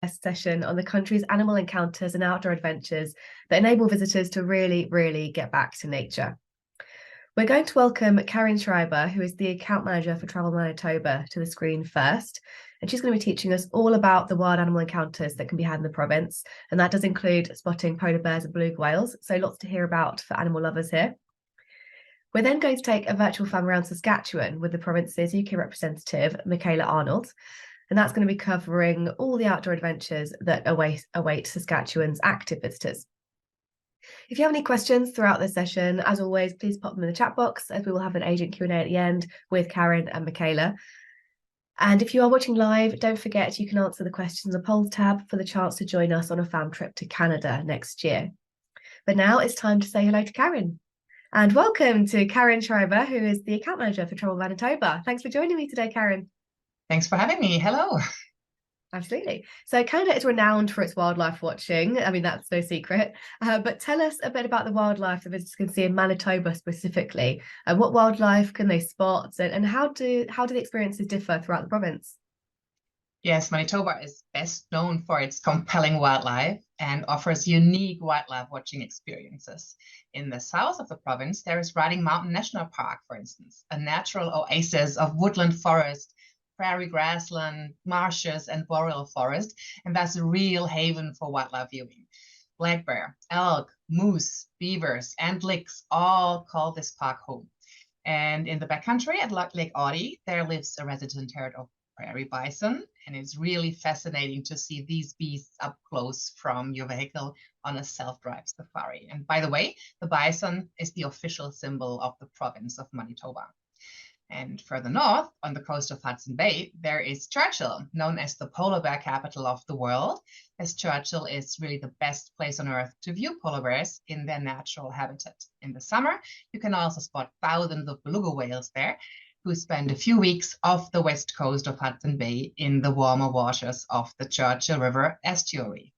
session on the country's animal encounters and outdoor adventures that enable visitors to really get back to nature. We're going to welcome Karen Schreiber, who is the account manager for Travel Manitoba, to the screen first. And she's going to be teaching us all about the wild animal encounters that can be had in the province. And that does include spotting polar bears and beluga whales. So lots to hear about for animal lovers here. We're then going to take a virtual fun around Saskatchewan with the province's UK representative, Michaela Arnold. And that's going to be covering all the outdoor adventures that await Saskatchewan's active visitors. If you have any questions throughout this session, as always, please pop them in the chat box, as we will have an agent Q&A at the end with Karen and Michaela. And if you are watching live, don't forget you can answer the questions in the polls tab for the chance to join us on a fam trip to Canada next year. But now it's time to say hello to Karen. And welcome to Karen Schreiber, who is the account manager for Travel Manitoba. Thanks for joining me today, Karen. Thanks for having me. Hello. Absolutely. So Canada is renowned for its wildlife watching. I mean, that's no secret. But tell us a bit about the wildlife the visitors can see in Manitoba specifically. What wildlife can they spot, and how do the experiences differ throughout the province? Yes, Manitoba is best known for its compelling wildlife and offers unique wildlife watching experiences. In the south of the province, there is Riding Mountain National Park, for instance, a natural oasis of woodland forest, prairie grassland, marshes, and boreal forest, and that's a real haven for wildlife viewing. Black bear, elk, moose, beavers, and lynx all call this park home. And in the backcountry at Lake Audie, there lives a resident herd of prairie bison, and it's really fascinating to see these beasts up close from your vehicle on a self-drive safari. And by the way, the bison is the official symbol of the province of Manitoba. And further north, on the coast of Hudson Bay, there is Churchill, known as the polar bear capital of the world, as Churchill is really the best place on earth to view polar bears in their natural habitat. In the summer, you can also spot thousands of beluga whales there, who spend a few weeks off the west coast of Hudson Bay in the warmer waters of the Churchill River estuary.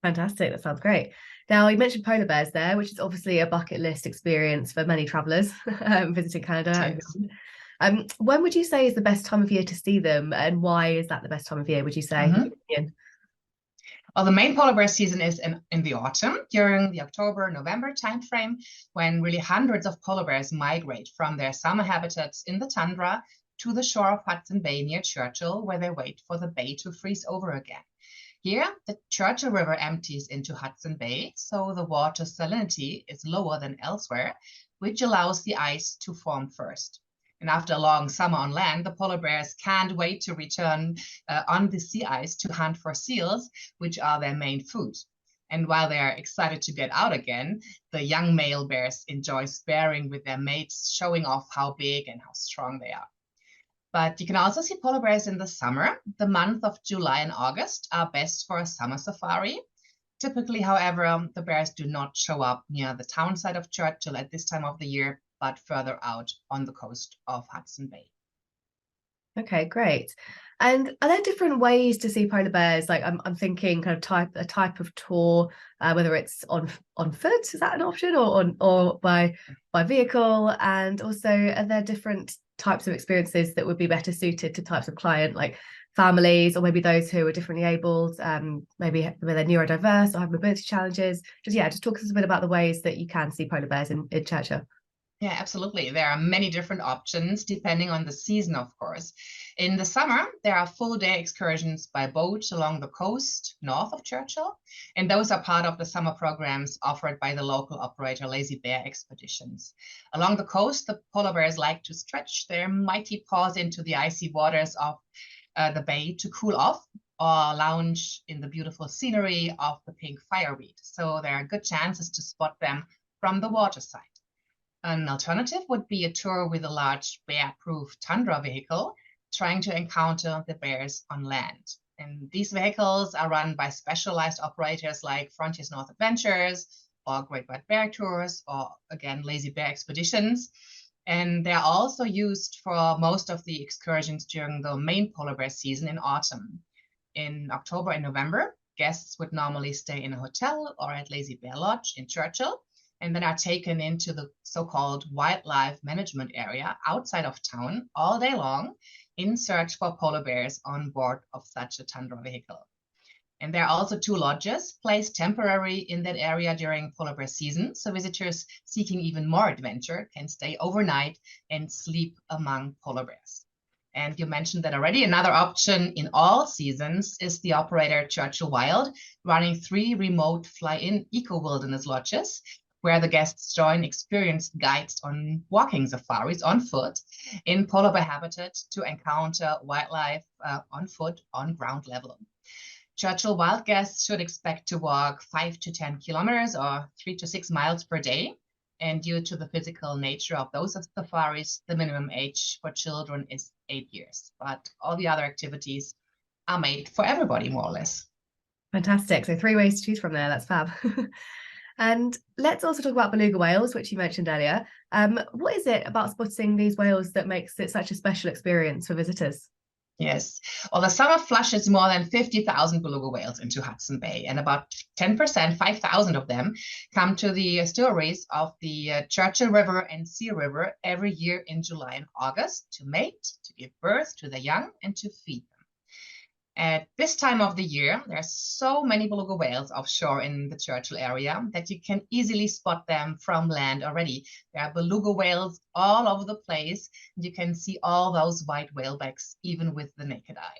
Fantastic, that sounds great. Now, you mentioned polar bears there, which is obviously a bucket list experience for many travellers visiting Canada. Yes. When would you say is the best time of year to see them, and why is that the best time of year, would you say? Well, the main polar bear season is in the autumn, during the October-November timeframe, when really hundreds of polar bears migrate from their summer habitats in the tundra to the shore of Hudson Bay near Churchill, where they wait for the bay to freeze over again. Here, the Churchill River empties into Hudson Bay, so the water salinity is lower than elsewhere, which allows the ice to form first. And after a long summer on land, the polar bears can't wait to return on the sea ice to hunt for seals, which are their main food. And while they are excited to get out again, the young male bears enjoy sparring with their mates, showing off how big and how strong they are. But you can also see polar bears in the summer. The month of July and August are best for a summer safari. Typically, however, the bears do not show up near the town side of Churchill at this time of the year, but further out on the coast of Hudson Bay. Okay, great. And are there different ways to see polar bears? Like I'm thinking kind of a type of tour, whether it's on foot, is that an option, or by vehicle? And also, are there different types of experiences that would be better suited to types of client, like families, or maybe those who are differently abled, maybe they're neurodiverse or have mobility challenges? Just talk to us a bit about the ways that you can see polar bears in Churchill. Yeah, absolutely. There are many different options depending on the season, of course. In the summer, there are full-day excursions by boat along the coast north of Churchill, and those are part of the summer programs offered by the local operator Lazy Bear Expeditions. Along the coast, the polar bears like to stretch their mighty paws into the icy waters of the bay to cool off or lounge in the beautiful scenery of the pink fireweed. So there are good chances to spot them from the waterside. An alternative would be a tour with a large bear-proof tundra vehicle, trying to encounter the bears on land. And these vehicles are run by specialized operators like Frontiers North Adventures, or Great White Bear Tours, or again, Lazy Bear Expeditions. And they're also used for most of the excursions during the main polar bear season in autumn. In October and November, guests would normally stay in a hotel or at Lazy Bear Lodge in Churchill, and then are taken into the so-called wildlife management area outside of town all day long, in search for polar bears on board of such a tundra vehicle. And there are also 2 lodges placed temporarily in that area during polar bear season, so visitors seeking even more adventure can stay overnight and sleep among polar bears. And you mentioned that already. Another option in all seasons is the operator Churchill Wild, running 3 remote fly-in eco-wilderness lodges, where the guests join experienced guides on walking safaris on foot in polar bear habitat to encounter wildlife on foot on ground level. Churchill Wild guests should expect to walk 5 to 10 kilometers or 3 to 6 miles per day. And due to the physical nature of those safaris, the minimum age for children is 8 years. But all the other activities are made for everybody, more or less. Fantastic. So 3 ways to choose from there. That's fab. And let's also talk about beluga whales, which you mentioned earlier. What is it about spotting these whales that makes it such a special experience for visitors? Yes. Well, the summer flushes more than 50,000 beluga whales into Hudson Bay, and about 10%, 5,000 of them, come to the estuaries of the Churchill River and Sea River every year in July and August to mate, to give birth to their young, and to feed them. At this time of the year, there are so many beluga whales offshore in the Churchill area that you can easily spot them from land already. There are beluga whales all over the place, and you can see all those white whalebacks even with the naked eye.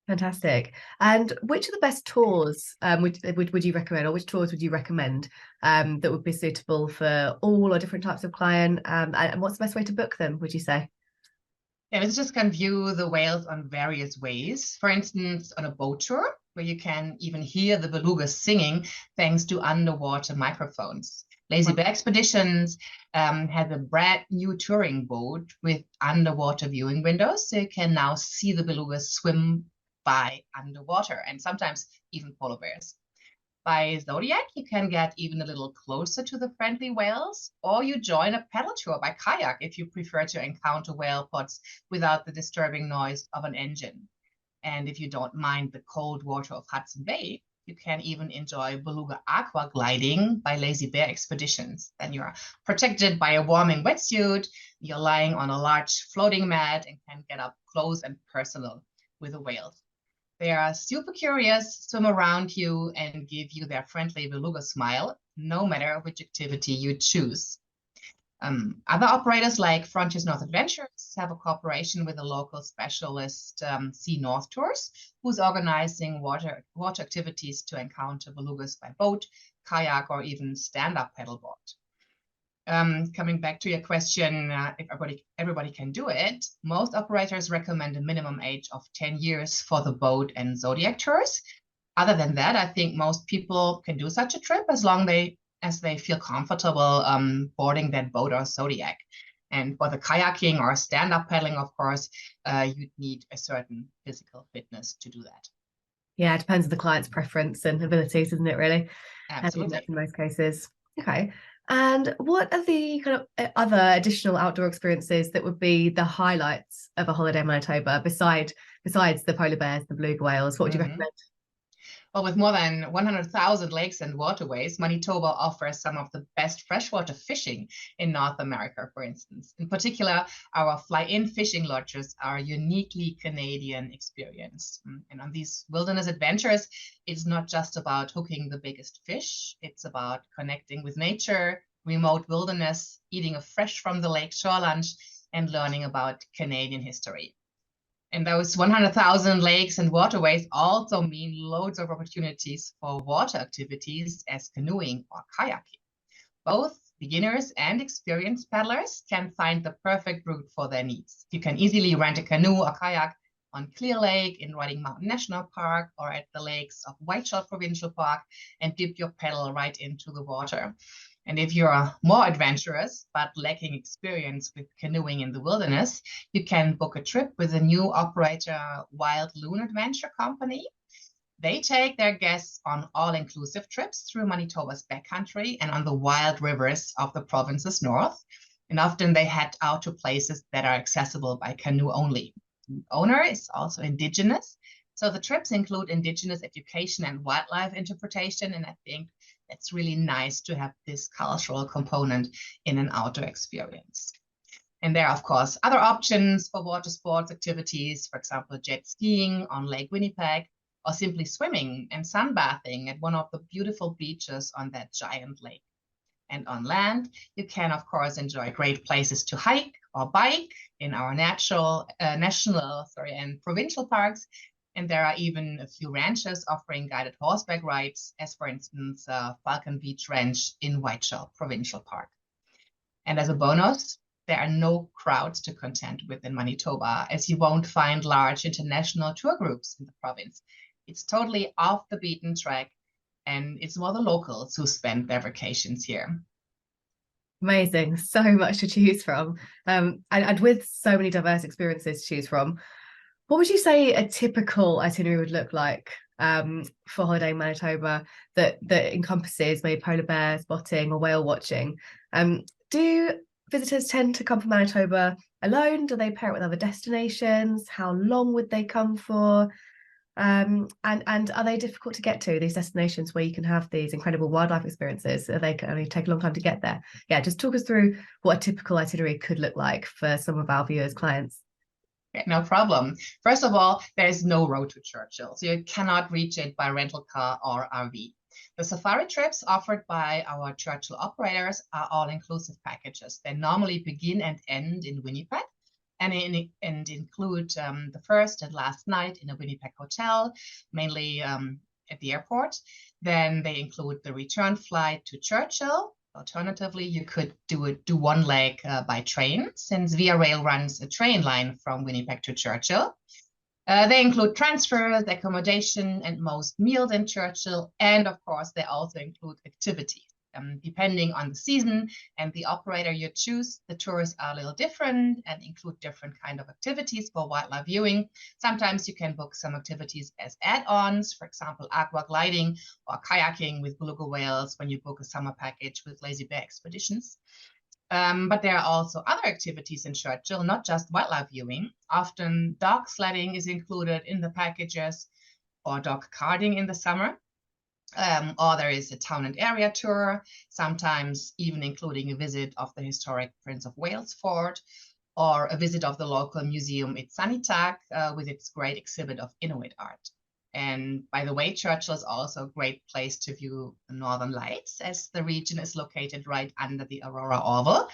Fantastic. And which are the best tours would you recommend, or which tours would you recommend that would be suitable for all or different types of client? And what's the best way to book them, would you say? Yeah, visitors can view the whales on various ways. For instance, on a boat tour, where you can even hear the belugas singing thanks to underwater microphones. Lazy Bear Expeditions has a brand new touring boat with underwater viewing windows, so you can now see the belugas swim by underwater, and sometimes even polar bears. By Zodiac, you can get even a little closer to the friendly whales, or you join a paddle tour by kayak if you prefer to encounter whale pods without the disturbing noise of an engine. And if you don't mind the cold water of Hudson Bay, you can even enjoy beluga aqua gliding by Lazy Bear Expeditions. Then you're protected by a warming wetsuit, you're lying on a large floating mat and can get up close and personal with the whales. They are super curious, swim around you, and give you their friendly beluga smile, no matter which activity you choose. Other operators like Frontiers North Adventures have a cooperation with a local specialist, Sea North Tours, who's organizing water activities to encounter belugas by boat, kayak, or even stand-up paddleboard. Coming back to your question, if everybody can do it, most operators recommend a minimum age of 10 years for the boat and Zodiac tours. Other than that, I think most people can do such a trip as long as they feel comfortable boarding that boat or Zodiac. And for the kayaking or stand-up paddling, of course, you'd need a certain physical fitness to do that. Yeah, it depends on the client's preference and abilities, isn't it, really? Absolutely. In most cases. Okay. And what are the kind of other additional outdoor experiences that would be the highlights of a holiday in Manitoba besides the polar bears, the beluga whales? What would you recommend? Well, with more than 100,000 lakes and waterways, Manitoba offers some of the best freshwater fishing in North America, for instance. In particular, our fly-in fishing lodges are a uniquely Canadian experience. And on these wilderness adventures, it's not just about hooking the biggest fish. It's about connecting with nature, remote wilderness, eating a fresh from the lake shore lunch, and learning about Canadian history. And those 100,000 lakes and waterways also mean loads of opportunities for water activities as canoeing or kayaking. Both beginners and experienced paddlers can find the perfect route for their needs. You can easily rent a canoe or kayak on Clear Lake in Riding Mountain National Park or at the lakes of Whiteshell Provincial Park and dip your paddle right into the water. And if you're more adventurous but lacking experience with canoeing in the wilderness, you can book a trip with the new operator Wild Loon Adventure Company. They take their guests on all-inclusive trips through Manitoba's backcountry and on the wild rivers of the province's north. And often they head out to places that are accessible by canoe only. The owner is also Indigenous, so the trips include Indigenous education and wildlife interpretation, and I think it's really nice to have this cultural component in an outdoor experience. And there are, of course, other options for water sports activities, for example, jet skiing on Lake Winnipeg, or simply swimming and sunbathing at one of the beautiful beaches on that giant lake. And on land, you can, of course, enjoy great places to hike or bike in our national and provincial parks. And there are even a few ranches offering guided horseback rides, as for instance, Falcon Beach Ranch in Whiteshell Provincial Park. And as a bonus, there are no crowds to contend with in Manitoba, as you won't find large international tour groups in the province. It's totally off the beaten track, and it's more the locals who spend their vacations here. Amazing. So much to choose from. And with so many diverse experiences to choose from, what would you say a typical itinerary would look like for holiday in Manitoba that encompasses maybe polar bear spotting or whale watching? Do visitors tend to come from Manitoba alone? Do they pair it with other destinations? How long would they come for? And are they difficult to get to, these destinations where you can have these incredible wildlife experiences? They can only take a long time to get there. Yeah, just talk us through what a typical itinerary could look like for some of our viewers, clients. Okay, no problem. First of all, there is no road to Churchill, so you cannot reach it by rental car or RV. The safari trips offered by our Churchill operators are all-inclusive packages. They normally begin and end in Winnipeg and include the first and last night in a Winnipeg hotel, mainly at the airport. Then they include the return flight to Churchill. Alternatively, you could do one leg by train, since Via Rail runs a train line from Winnipeg to Churchill. They include transfers, accommodation, and most meals in Churchill. And of course, they also include activities. Depending on the season and the operator you choose, the tours are a little different and include different kind of activities for wildlife viewing. Sometimes you can book some activities as add-ons, for example, aqua gliding or kayaking with beluga whales when you book a summer package with Lazy Bear Expeditions. But there are also other activities in Churchill, not just wildlife viewing. Often dog sledding is included in the packages, or dog karting in the summer. Or there is a town and area tour, sometimes even including a visit of the historic Prince of Wales Fort, or a visit of the local museum at Sanitak with its great exhibit of Inuit art. And by the way, Churchill is also a great place to view the Northern Lights, as the region is located right under the Aurora Oval.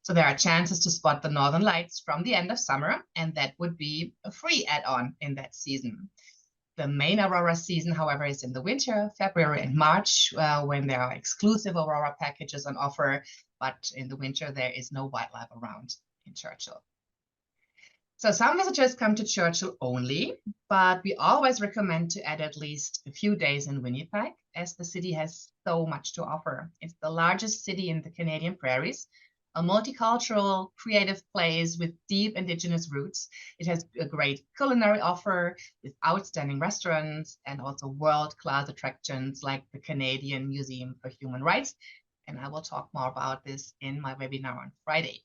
So there are chances to spot the Northern Lights from the end of summer, and that would be a free add-on in that season. The main aurora season, however, is in the winter, February and March, when there are exclusive aurora packages on offer, but in the winter there is no wildlife around in Churchill. So some visitors come to Churchill only, but we always recommend to add at least a few days in Winnipeg, as the city has so much to offer. It's the largest city in the Canadian prairies, a multicultural, creative place with deep Indigenous roots. It has a great culinary offer with outstanding restaurants and also world-class attractions like the Canadian Museum for Human Rights. And I will talk more about this in my webinar on Friday.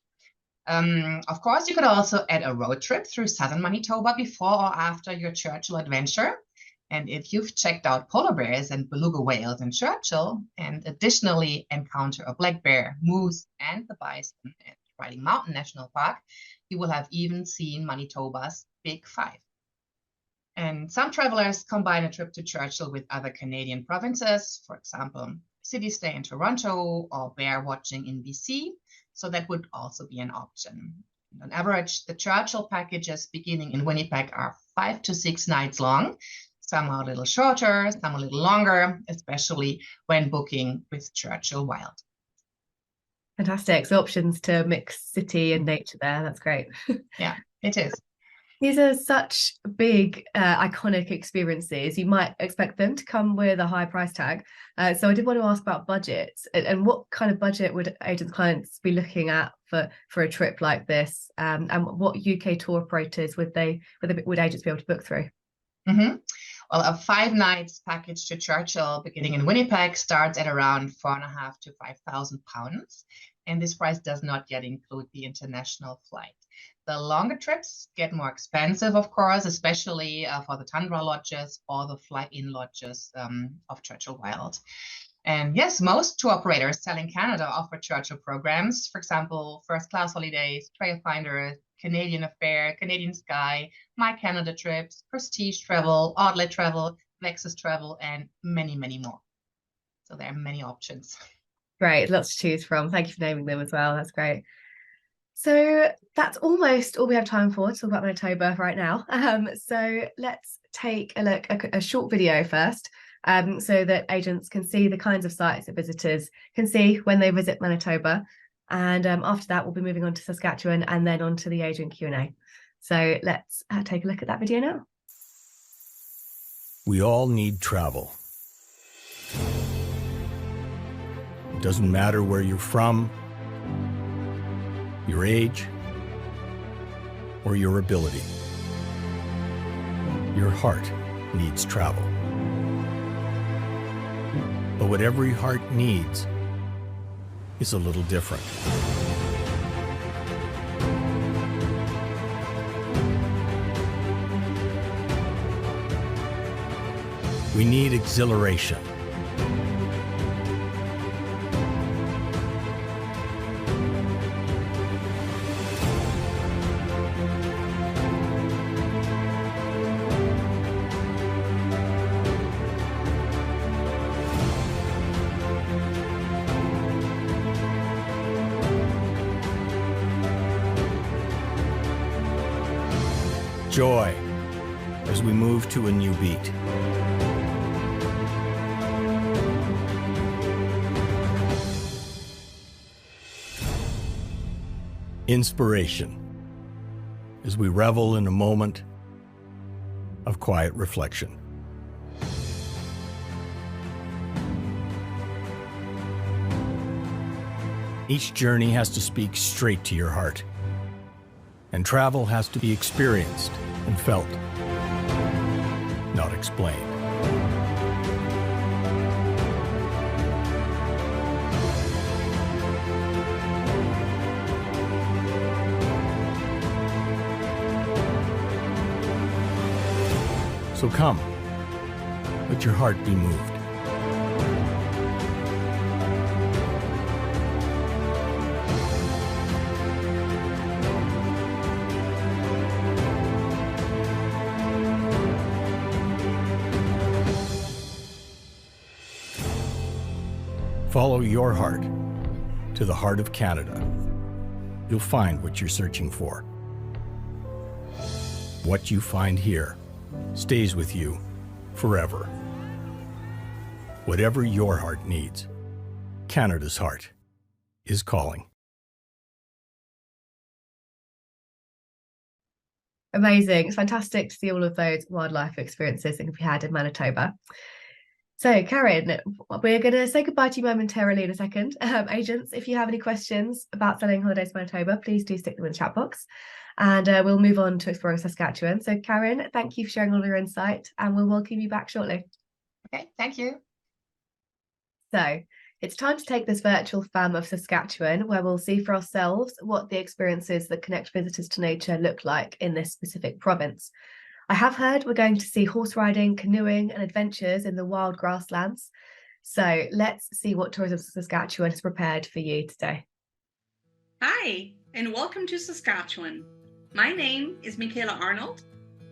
Of course, you could also add a road trip through southern Manitoba before or after your Churchill adventure. And if you've checked out polar bears and beluga whales in Churchill, and additionally encounter a black bear, moose, and the bison at Riding Mountain National Park, you will have even seen Manitoba's Big Five. And some travelers combine a trip to Churchill with other Canadian provinces, for example, city stay in Toronto or bear watching in BC. So that would also be an option. On average, the Churchill packages beginning in Winnipeg are 5 to 6 nights long. Some are a little shorter, some a little longer, especially when booking with Churchill Wild. Fantastic. So options to mix city and nature there. That's great. Yeah, it is. These are such big, iconic experiences. You might expect them to come with a high price tag. So I did want to ask about budgets and what kind of budget would agents clients be looking at for a trip like this, and what UK tour operators would agents be able to book through? Mm-hmm. Well, a 5 nights package to Churchill beginning in Winnipeg starts at around £4,500 to £5,000. And this price does not yet include the international flight. The longer trips get more expensive, of course, especially for the Tundra lodges or the fly-in lodges of Churchill Wild. And yes, most tour operators selling Canada offer Churchill programs. For example, First Class Holidays, Trailfinder, Canadian Affair, Canadian Sky, My Canada Trips, Prestige Travel, Outlet Travel, Lexus Travel, and many, many more. So there are many options. Great, lots to choose from. Thank you for naming them as well. That's great. So that's almost all we have time for to talk about Manitoba right now. So let's take a look at a short video first, so that agents can see the kinds of sites that visitors can see when they visit Manitoba. And after that, we'll be moving on to Saskatchewan and then on to the agent Q&A. So let's take a look at that video now. We all need travel. It doesn't matter where you're from, your age, or your ability. Your heart needs travel. But what every heart needs is a little different. We need exhilaration. Joy as we move to a new beat. Inspiration as we revel in a moment of quiet reflection. Each journey has to speak straight to your heart, and travel has to be experienced and felt, not explained. So come, let your heart be moved. Follow your heart to the heart of Canada. You'll find what you're searching for. What you find here stays with you forever. Whatever your heart needs, Canada's heart is calling. Amazing. It's fantastic to see all of those wildlife experiences that can be had in Manitoba. So, Karen, we're going to say goodbye to you momentarily in a second. Agents, if you have any questions about selling holidays to Manitoba, please do stick them in the chat box. And we'll move on to exploring Saskatchewan. So, Karen, thank you for sharing all your insight, and we'll welcome you back shortly. Okay, thank you. So, it's time to take this virtual fam of Saskatchewan, where we'll see for ourselves what the experiences that connect visitors to nature look like in this specific province. I have heard we're going to see horse riding, canoeing, and adventures in the wild grasslands. So let's see what Tourism Saskatchewan has prepared for you today. Hi, and welcome to Saskatchewan. My name is Michaela Arnold,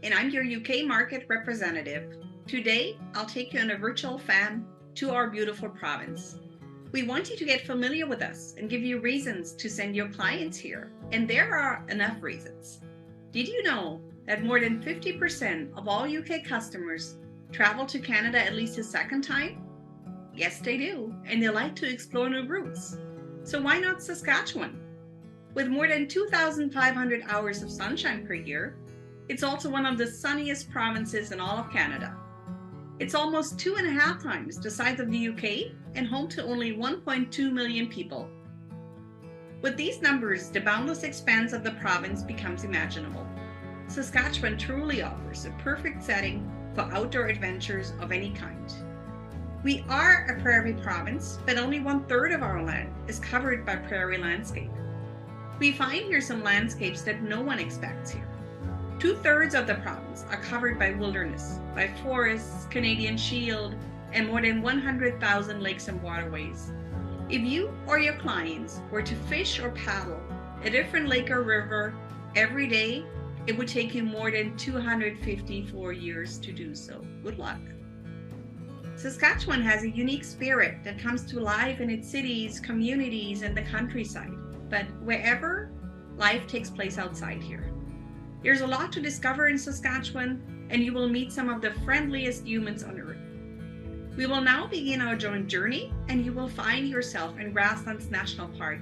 and I'm your UK market representative. Today, I'll take you on a virtual fam to our beautiful province. We want you to get familiar with us and give you reasons to send your clients here, and there are enough reasons. Did you know that more than 50% of all UK customers travel to Canada at least a second time? Yes, they do, and they like to explore new routes. So why not Saskatchewan? With more than 2,500 hours of sunshine per year, it's also one of the sunniest provinces in all of Canada. It's almost 2.5 times the size of the UK and home to only 1.2 million people. With these numbers, the boundless expanse of the province becomes imaginable. Saskatchewan truly offers a perfect setting for outdoor adventures of any kind. We are a prairie province, but only 1/3 of our land is covered by prairie landscape. We find here some landscapes that no one expects here. 2/3 of the province are covered by wilderness, by forests, Canadian shield, and more than 100,000 lakes and waterways. If you or your clients were to fish or paddle a different lake or river every day, it would take you more than 254 years to do so. Good luck. Saskatchewan has a unique spirit that comes to life in its cities, communities, and the countryside, but wherever life takes place outside here. There's a lot to discover in Saskatchewan, and you will meet some of the friendliest humans on earth. We will now begin our joint journey, and you will find yourself in Grasslands National Park,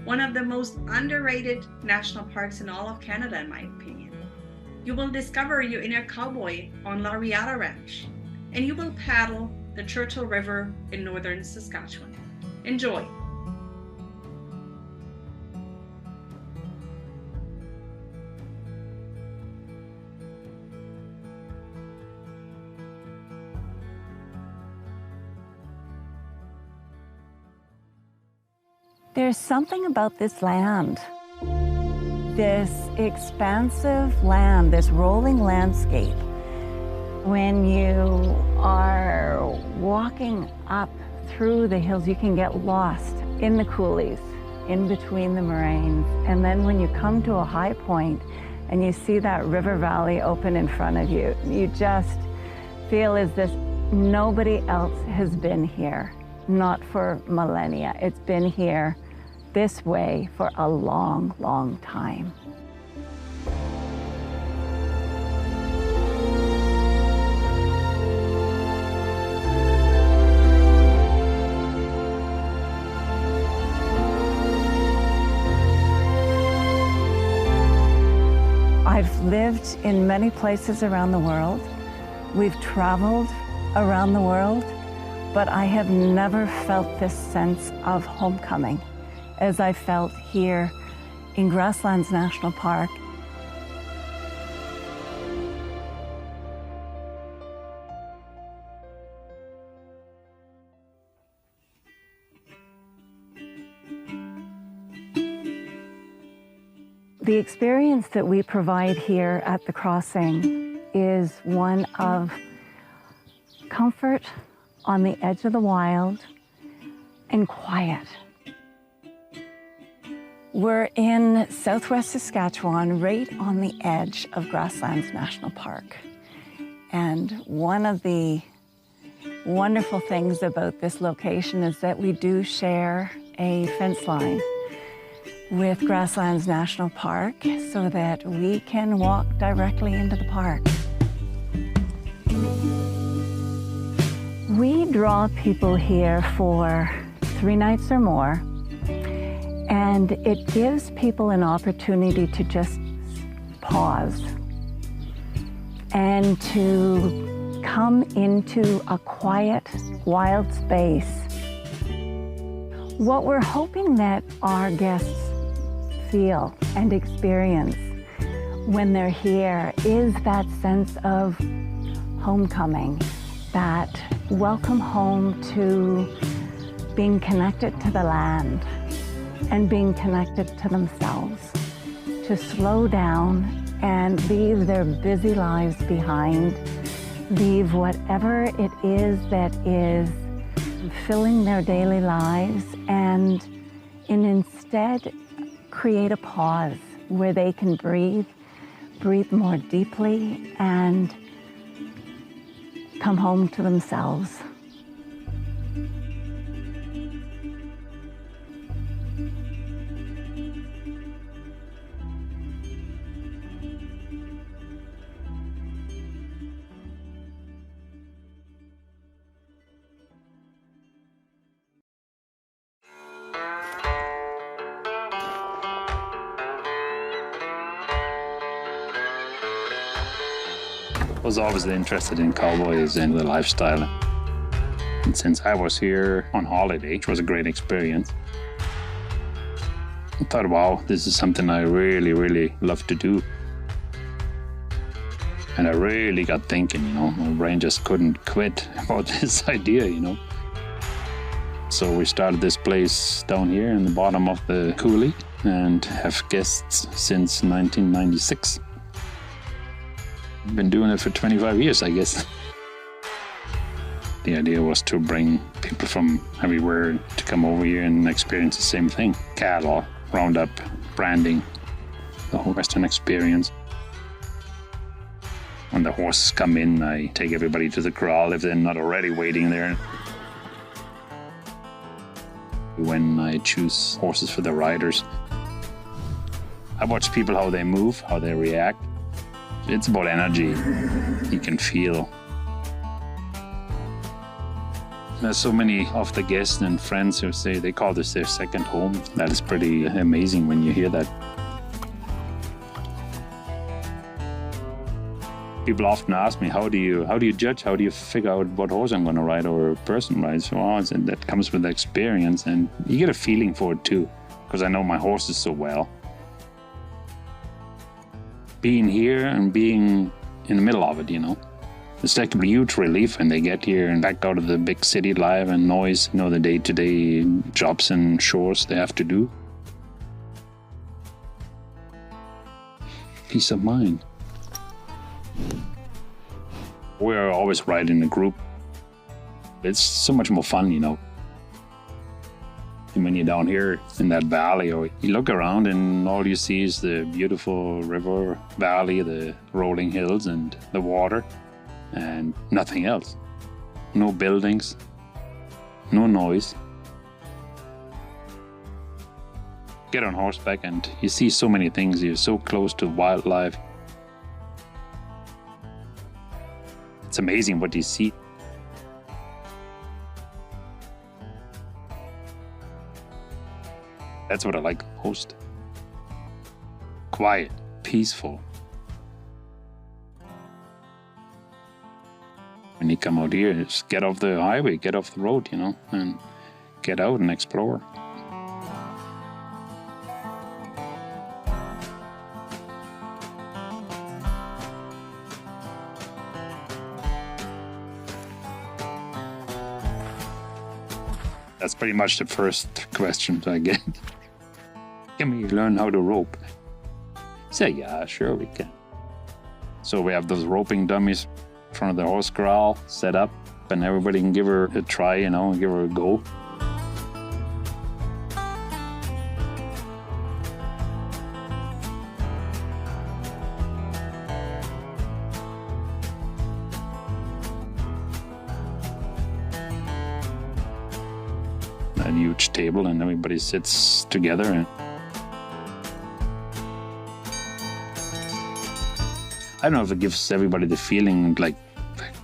one of the most underrated national parks in all of Canada, in my opinion. You will discover your inner cowboy on La Riata Ranch, and you will paddle the Churchill River in northern Saskatchewan. Enjoy! There's something about this land, this expansive land, this rolling landscape. When you are walking up through the hills, you can get lost in the coulees, in between the moraines. And then when you come to a high point and you see that river valley open in front of you, you just feel as if nobody else has been here, not for millennia. It's been here this way for a long, long time. I've lived in many places around the world. We've traveled around the world, but I have never felt this sense of homecoming as I felt here in Grasslands National Park. The experience that we provide here at the crossing is one of comfort on the edge of the wild and quiet. We're in southwest Saskatchewan, right on the edge of Grasslands National Park. And one of the wonderful things about this location is that we do share a fence line with Grasslands National Park so that we can walk directly into the park. We draw people here for 3 nights or more, and it gives people an opportunity to just pause and to come into a quiet, wild space. What we're hoping that our guests feel and experience when they're here is that sense of homecoming, that welcome home to being connected to the land and being connected to themselves, to slow down and leave their busy lives behind, leave whatever it is that is filling their daily lives, and instead create a pause where they can breathe more deeply and come home to themselves. I was always interested in cowboys and the lifestyle. And since I was here on holiday, which was a great experience, I thought, wow, this is something I really, really love to do. And I really got thinking, my brain just couldn't quit about this idea, So we started this place down here in the bottom of the coulee and have guests since 1996. Been doing it for 25 years, I guess. The idea was to bring people from everywhere to come over here and experience the same thing. Cattle, roundup, branding, the whole Western experience. When the horses come in, I take everybody to the corral if they're not already waiting there. When I choose horses for the riders, I watch people, how they move, how they react. It's about energy you can feel. There's so many of the guests and friends who say they call this their second home. That is pretty amazing when you hear that. People often ask me, how do you judge? How do you figure out what horse I'm going to ride or a person rides? So and that comes with experience, and you get a feeling for it too, because I know my horses so well. Being here and being in the middle of it, it's like a huge relief when they get here and back out of the big city life and noise, the day-to-day jobs and chores they have to do. Peace of mind. We're always riding in a group. It's so much more fun, And when you're down here in that valley, or you look around and all you see is the beautiful river valley, the rolling hills and the water, and nothing else. No buildings, no noise. Get on horseback and you see so many things. You're so close to wildlife. It's amazing what you see. That's what I like most. Quiet, peaceful. When you come out here, just get off the highway, get off the road, and get out and explore. That's pretty much the first question I get. Can we learn how to rope? Say, yeah, sure we can. So we have those roping dummies in front of the horse corral set up, and everybody can give her a try, and give her a go. A huge table and everybody sits together. And I don't know if it gives everybody the feeling like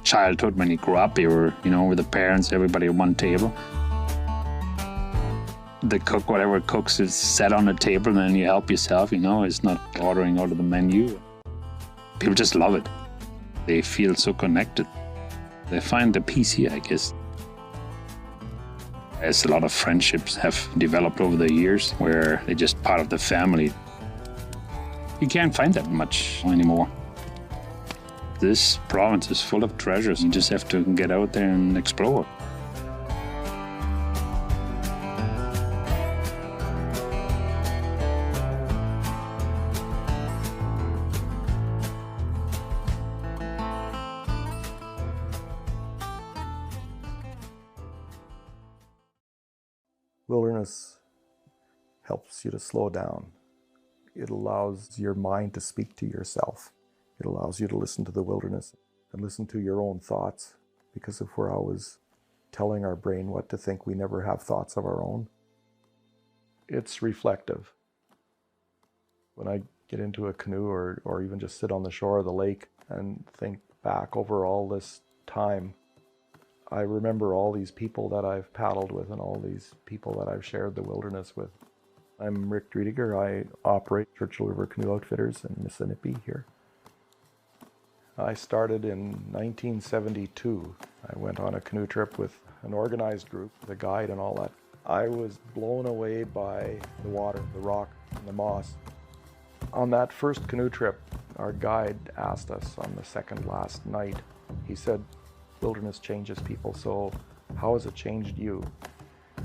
childhood when you grew up, you were, with the parents, everybody at one table. The cook, whatever cooks, is set on the table and then you help yourself, it's not ordering out of the menu. People just love it. They feel so connected. They find the peace here, I guess. As a lot of friendships have developed over the years where they're just part of the family. You can't find that much anymore. This province is full of treasures. You just have to get out there and explore. Wilderness helps you to slow down. It allows your mind to speak to yourself. It allows you to listen to the wilderness and listen to your own thoughts. Because if we're always telling our brain what to think, we never have thoughts of our own. It's reflective. When I get into a canoe or even just sit on the shore of the lake and think back over all this time, I remember all these people that I've paddled with and all these people that I've shared the wilderness with. I'm Rick Driediger. I operate Churchill River Canoe Outfitters in Mississippi here. I started in 1972. I went on a canoe trip with an organized group, the guide and all that. I was blown away by the water, the rock, and the moss. On that first canoe trip, our guide asked us on the second last night, he said, wilderness changes people, so how has it changed you?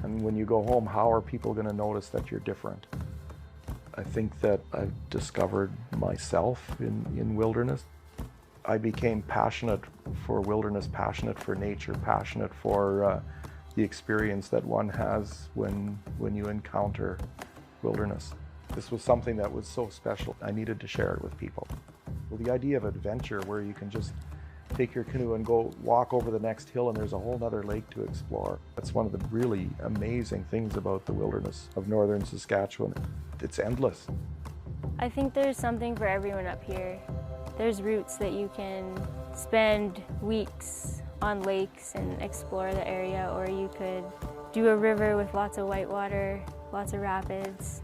And when you go home, how are people going to notice that you're different? I think that I've discovered myself in wilderness. I became passionate for wilderness, passionate for nature, passionate for the experience that one has when you encounter wilderness. This was something that was so special. I needed to share it with people. Well, the idea of adventure where you can just take your canoe and go walk over the next hill and there's a whole other lake to explore. That's one of the really amazing things about the wilderness of northern Saskatchewan. It's endless. I think there's something for everyone up here. There's routes that you can spend weeks on lakes and explore the area, or you could do a river with lots of whitewater, lots of rapids.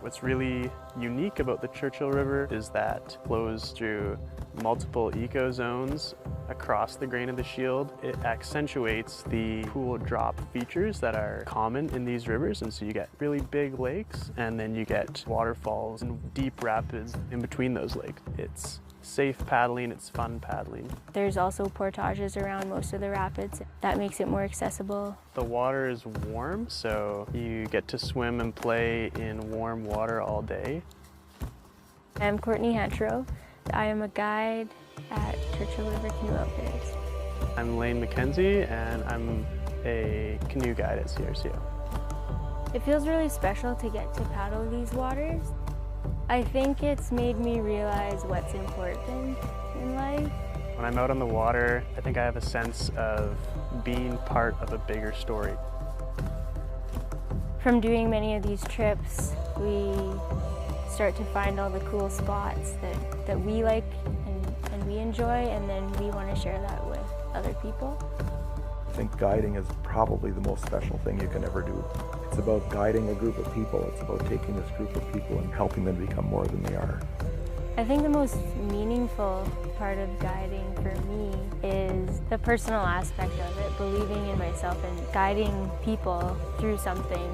What's really unique about the Churchill River is that it flows through multiple eco-zones across the Grain of the Shield. It accentuates the pool drop features that are common in these rivers, and so you get really big lakes and then you get waterfalls and deep rapids in between those lakes. It's safe paddling, it's fun paddling. There's also portages around most of the rapids. That makes it more accessible. The water is warm, so you get to swim and play in warm water all day. I'm Courtney Hatchrow. I am a guide at Churchill River Canoe Outfitters. I'm Lane McKenzie, and I'm a canoe guide at CRCO. It feels really special to get to paddle these waters. I think it's made me realize what's important in life. When I'm out on the water, I think I have a sense of being part of a bigger story. From doing many of these trips, we start to find all the cool spots that we like and we enjoy, and then we want to share that with other people. I think guiding is probably the most special thing you can ever do. It's about guiding a group of people. It's about taking this group of people and helping them become more than they are. I think the most meaningful part of guiding for me is the personal aspect of it, believing in myself and guiding people through something.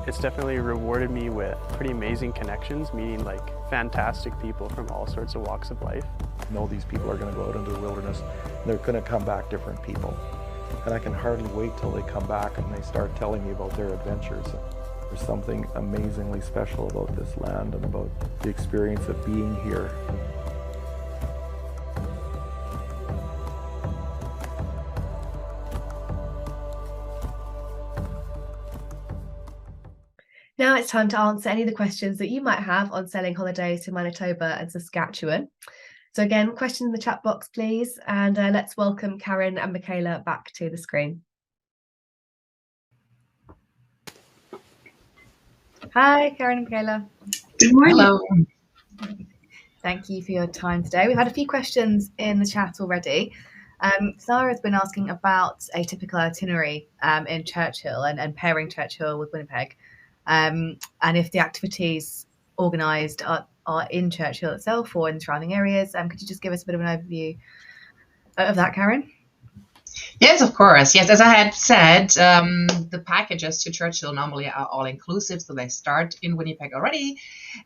It's definitely rewarded me with pretty amazing connections, meeting like fantastic people from all sorts of walks of life. I know these people are going to go out into the wilderness and they're going to come back different people. And I can hardly wait till they come back and they start telling me about their adventures. There's something amazingly special about this land and about the experience of being here. Now it's time to answer any of the questions that you might have on selling holidays to Manitoba and Saskatchewan. So again, questions in the chat box, please. And let's welcome Karen and Michaela back to the screen. Hi, Karen and Michaela. Good morning. Hello. Thank you for your time today. We've had a few questions in the chat already. Sarah's been asking about a typical itinerary in Churchill and pairing Churchill with Winnipeg. And if the activities organised are in Churchill itself or in surrounding areas. Could you just give us a bit of an overview of that, Karen? Yes, of course. Yes, as I had said, the packages to Churchill normally are all inclusive. So they start in Winnipeg already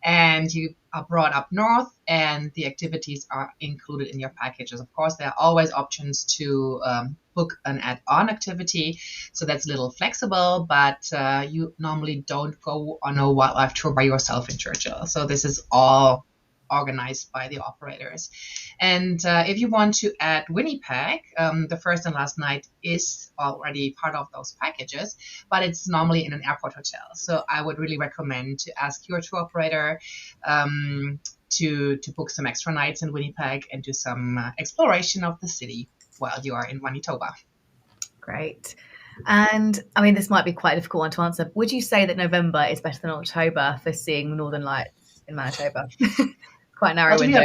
and you are brought up north and the activities are included in your packages. Of course, there are always options to book an add-on activity. So that's a little flexible, but you normally don't go on a wildlife tour by yourself in Churchill. So this is all organized by the operators. And if you want to add Winnipeg, the first and last night is already part of those packages, but it's normally in an airport hotel. So I would really recommend to ask your tour operator to book some extra nights in Winnipeg and do some exploration of the city while you are in Manitoba. Great. And I mean, this might be quite a difficult one to answer. Would you say that November is better than October for seeing the Northern Lights in Manitoba? Quite a narrow window.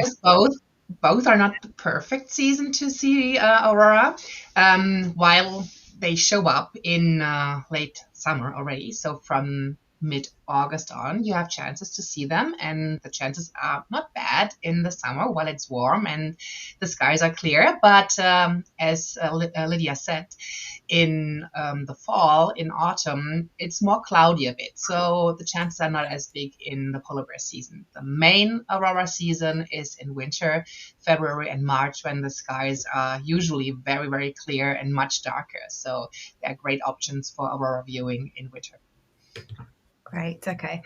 Both are not the perfect season to see aurora, while they show up in late summer already. So from mid-August on, you have chances to see them, and the chances are not bad in the summer while it's warm and the skies are clear. But as Lydia said, in the fall, in autumn, it's more cloudy a bit. So the chances are not as big in the polar bear season. The main aurora season is in winter, February and March, when the skies are usually very, very clear and much darker. So there are great options for aurora viewing in winter. Great. Okay.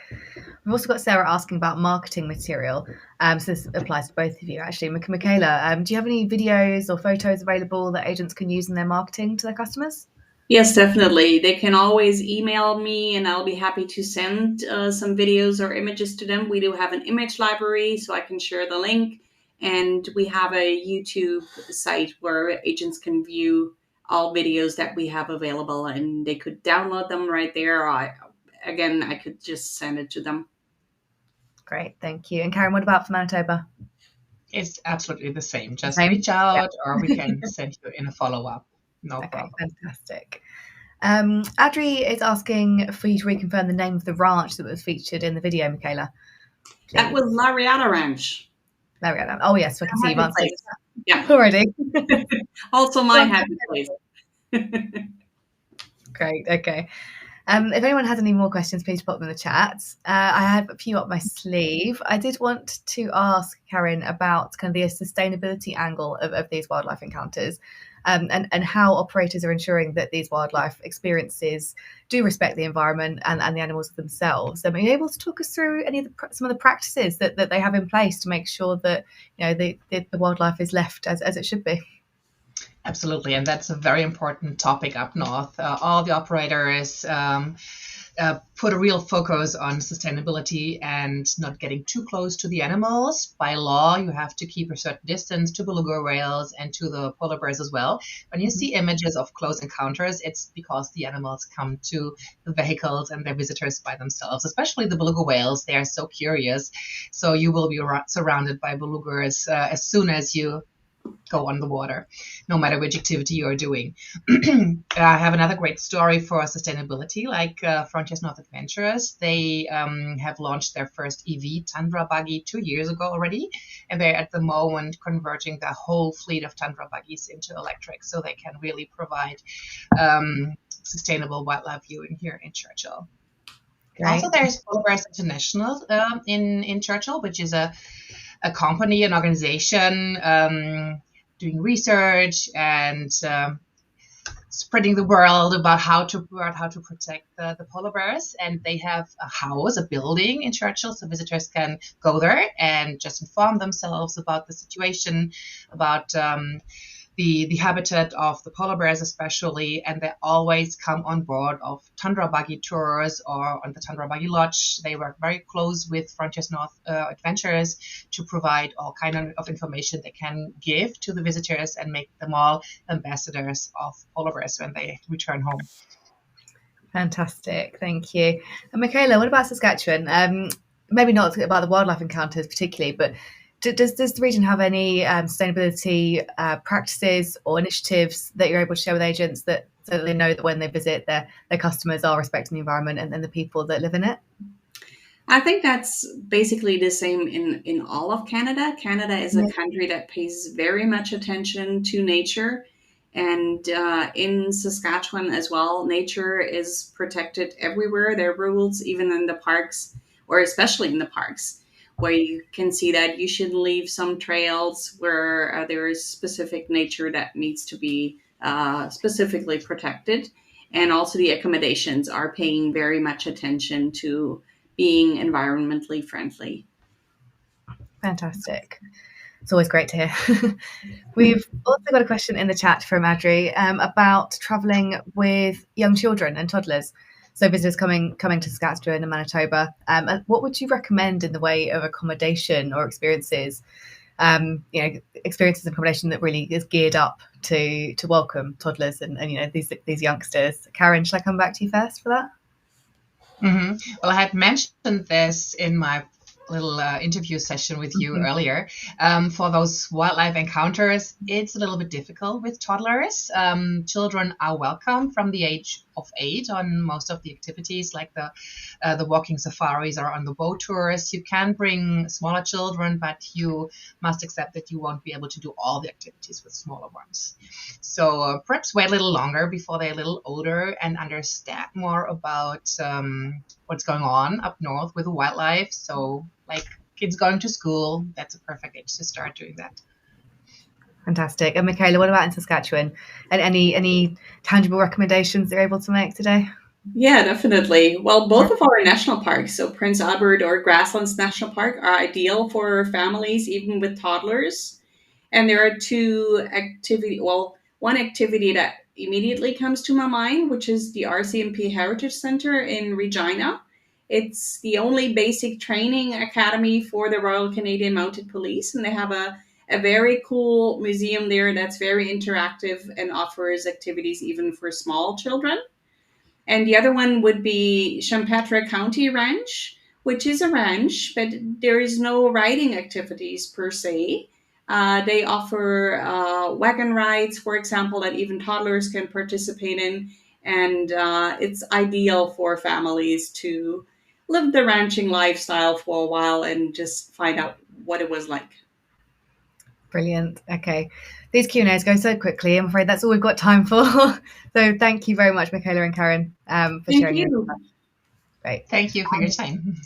We've also got Sarah asking about marketing material. So this applies to both of you, actually. Michaela, do you have any videos or photos available that agents can use in their marketing to their customers? Yes, definitely. They can always email me and I'll be happy to send some videos or images to them. We do have an image library, so I can share the link. And we have a YouTube site where agents can view all videos that we have available, and they could download them right there. I could just send it to them. Great, thank you. And Karen, what about for Manitoba? It's absolutely the same. Just reach out, or we can send you in a follow-up. No problem. Fantastic. Adri is asking for you to reconfirm the name of the ranch that was featured in the video, Michaela. Please. That was Lariata Ranch. Lariata. Oh yes, I can see you've answered. Yeah, already. Also my happy place. Great. Okay. If anyone has any more questions, please put them in the chat. I have a few up my sleeve. I did want to ask Karen about kind of the sustainability angle of these wildlife encounters, and how operators are ensuring that these wildlife experiences do respect the environment and the animals themselves. Are you able to talk us through some of the practices that they have in place to make sure that the wildlife is left as it should be? Absolutely, and that's a very important topic up north. All the operators put a real focus on sustainability and not getting too close to the animals. By law, you have to keep a certain distance to beluga whales and to the polar bears as well. When you see images of close encounters, it's because the animals come to the vehicles and their visitors by themselves, especially the beluga whales. They are so curious. So you will be surrounded by belugas as soon as you go on the water, no matter which activity you are doing. I have another great story for sustainability, like Frontiers North Adventures. They have launched their first EV Tundra buggy 2 years ago already, and they're at the moment converting the whole fleet of Tundra buggies into electric, so they can really provide sustainable wildlife viewing here in Churchill. Great. Also, there's Polar Bears International in Churchill, which is a company, an organization doing research and spreading the world about how to protect the polar bears. And they have a house, a building in Churchill, so visitors can go there and just inform themselves about the situation, about the habitat of the polar bears especially, and they always come on board of Tundra buggy tours or on the Tundra buggy lodge. They work very close with Frontiers North Adventures to provide all kind of information they can give to the visitors and make them all ambassadors of polar bears when they return home. Fantastic, thank you. And Michaela, what about Saskatchewan? Maybe not about the wildlife encounters particularly, but does the region have any sustainability practices or initiatives that you're able to share with agents so that they know that when they visit, their customers are respecting the environment and the people that live in it? I think that's basically the same in all of Canada. Canada is a country that pays very much attention to nature. And in Saskatchewan as well, nature is protected everywhere. There are rules even in the parks, or especially in the parks, where you can see that you should leave some trails where there is specific nature that needs to be specifically protected. And also the accommodations are paying very much attention to being environmentally friendly. Fantastic. It's always great to hear. We've also got a question in the chat from Adri about travelling with young children and toddlers. So visitors coming to Saskatchewan and Manitoba, what would you recommend in the way of accommodation or experiences? Experiences and accommodation that really is geared up to welcome toddlers and these youngsters. Karen, shall I come back to you first for that? Mm-hmm. Well, I had mentioned this in my little interview session with you earlier. For those wildlife encounters, it's a little bit difficult with toddlers. Children are welcome from the age of 8 on most of the activities, like the walking safaris or on the boat tours. You can bring smaller children, but you must accept that you won't be able to do all the activities with smaller ones. So perhaps wait a little longer before they're a little older and understand more about what's going on up north with the wildlife. So like kids going to school, that's a perfect age to start doing that. Fantastic. And Michaela, what about in Saskatchewan? And any tangible recommendations you're able to make today? Yeah, definitely. Well, both of our national parks, so Prince Albert or Grasslands National Park, are ideal for families, even with toddlers. And there are one activity that immediately comes to my mind, which is the RCMP Heritage Center in Regina. It's the only basic training academy for the Royal Canadian Mounted Police, and they have a very cool museum there that's very interactive and offers activities even for small children. And the other one would be Champetre County Ranch, which is a ranch, but there is no riding activities per se. They offer wagon rides, for example, that even toddlers can participate in. And it's ideal for families to live the ranching lifestyle for a while and just find out what it was like. Brilliant. Okay. These Q&As go so quickly. I'm afraid that's all we've got time for. So thank you very much, Michaela and Karen, for sharing your time. Great. Thank you for your time.